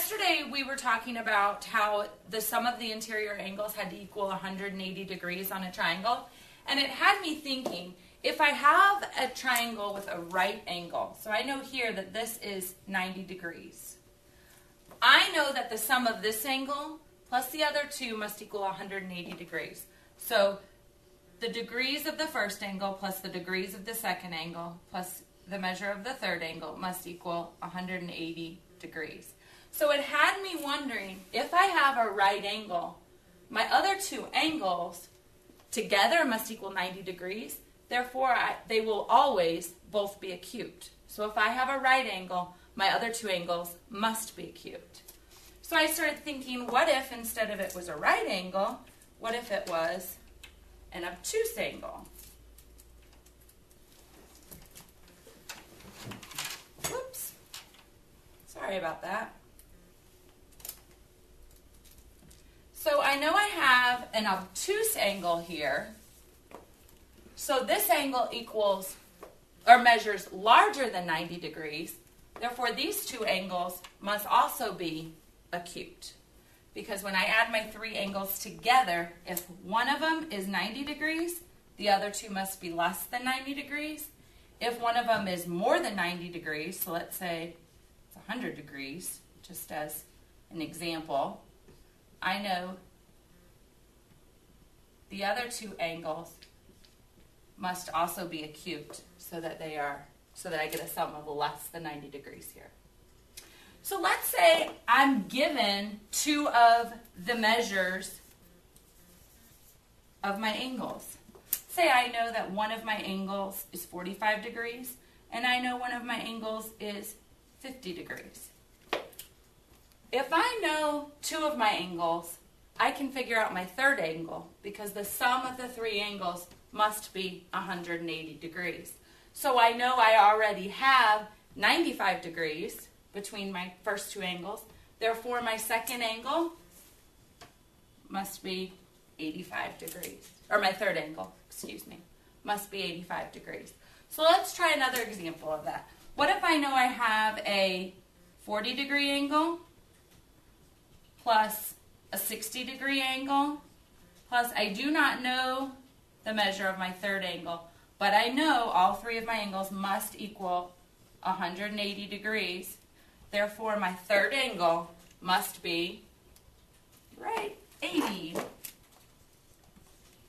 yesterday we were talking about how the sum of the interior angles had to equal 180 degrees on a triangle. And it had me thinking, if I have a triangle with a right angle, so I know here that this is 90 degrees. I know that the sum of this angle plus the other two must equal 180 degrees. So the degrees of the first angle plus the degrees of the second angle plus the measure of the third angle must equal 180 degrees. So it had me wondering, if I have a right angle, my other two angles together must equal 90 degrees. Therefore, they will always both be acute. So if I have a right angle, my other two angles must be acute. So I started thinking, what if instead of it was a right angle, what if it was an obtuse angle? Whoops. Sorry about that. So I know I have an obtuse angle here. So this angle equals or measures larger than 90 degrees. Therefore, these two angles must also be acute. Because when I add my three angles together, if one of them is 90 degrees, the other two must be less than 90 degrees. If one of them is more than 90 degrees, so let's say it's 100 degrees, just as an example, I know the other two angles must also be acute so that I get a sum of less than 90 degrees here. So let's say I'm given two of the measures of my angles. Say I know that one of my angles is 45 degrees and I know one of my angles is 50 degrees. If I know two of my angles, I can figure out my third angle because the sum of the three angles must be 180 degrees. So I know I already have 95 degrees between my first two angles. Therefore, my second angle must be 85 degrees. Or my third angle, must be 85 degrees. So let's try another example of that. What if I know I have a 40 degree angle plus a 60 degree angle plus I do not know the measure of my third angle, but I know all three of my angles must equal 180 degrees. Therefore, my third angle must be, 80.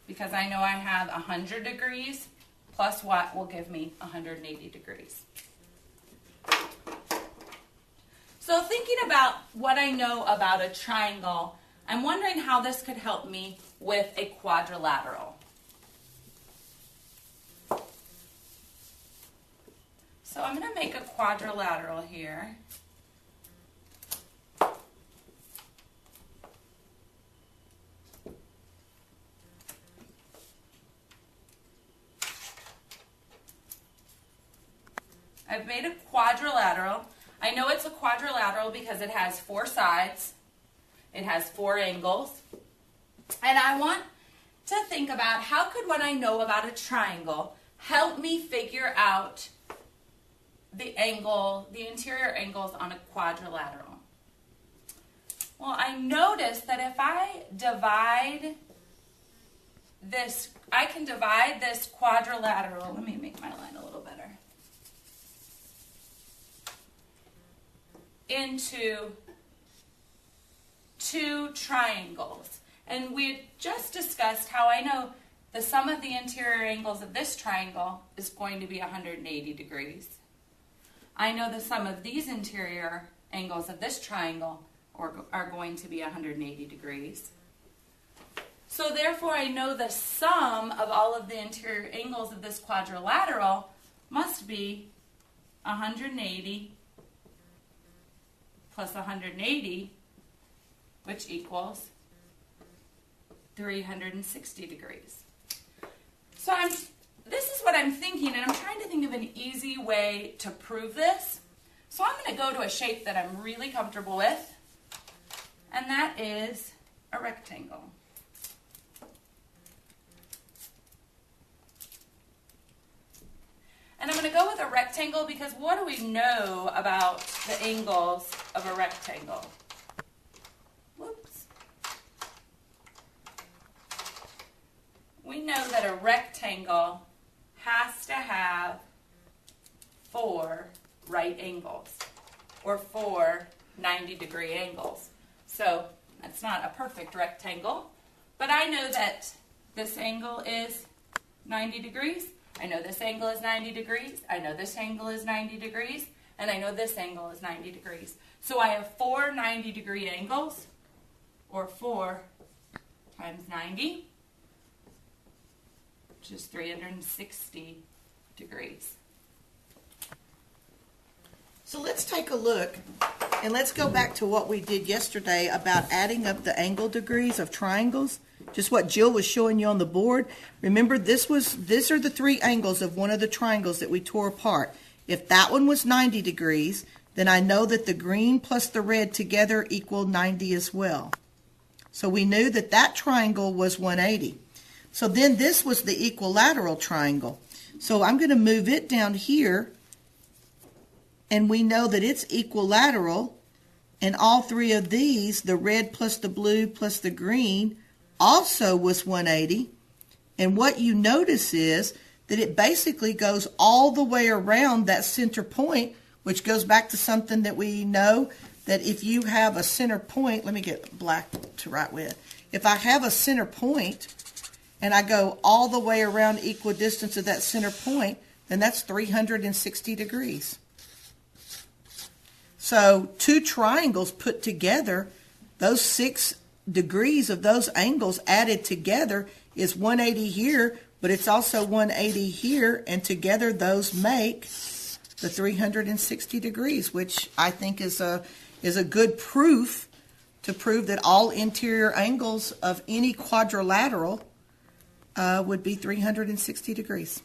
Because I know I have 100 degrees plus what will give me 180 degrees. So thinking about what I know about a triangle, I'm wondering how this could help me with a quadrilateral. So I'm going to make a quadrilateral here. I've made a quadrilateral. I know it's a quadrilateral because it has four sides. It has four angles. And I want to think about how could what I know about a triangle help me figure out the interior angles on a quadrilateral. Well, I noticed that if I divide this, I can divide this quadrilateral. Let me make my line a little better. Into two triangles. And we had just discussed how I know the sum of the interior angles of this triangle is going to be 180 degrees. I know the sum of these interior angles of this triangle are going to be 180 degrees. So therefore I know the sum of all of the interior angles of this quadrilateral must be 180 plus 180, which equals 360 degrees. So this is what I'm thinking, and I'm trying to think of an easy way to prove this. So I'm going to go to a shape that I'm really comfortable with, and that is a rectangle. And I'm going to go with a rectangle because what do we know about the angles of a rectangle? we know that a rectangle has to have 4 right angles, or 4 90-degree angles. So that's not a perfect rectangle, but I know that this angle is 90 degrees. I know this angle is 90 degrees. I know this angle is 90 degrees. And I know this angle is 90 degrees. So I have 4 90-degree angles, or 4 times 90, which is 360 degrees. So let's take a look, and let's go back to what we did yesterday about adding up the angle degrees of triangles. Just what Jill was showing you on the board. Remember, these are the 3 angles of one of the triangles that we tore apart. If that one was 90 degrees, then I know that the green plus the red together equal 90 as well. So we knew that that triangle was 180. So then this was the equilateral triangle. So I'm going to move it down here, and we know that it's equilateral, and all 3 of these, the red plus the blue plus the green, also was 180. And what you notice is that it basically goes all the way around that center point, which goes back to something that we know, that if you have a center point, let me get black to write with. If I have a center point and I go all the way around equidistance of that center point, then that's 360 degrees. So 2 triangles put together, those 6 degrees of those angles added together is 180 here, but it's also 180 here, and together those make the 360 degrees, which I think is a good proof to prove that all interior angles of any quadrilateral would be 360 degrees.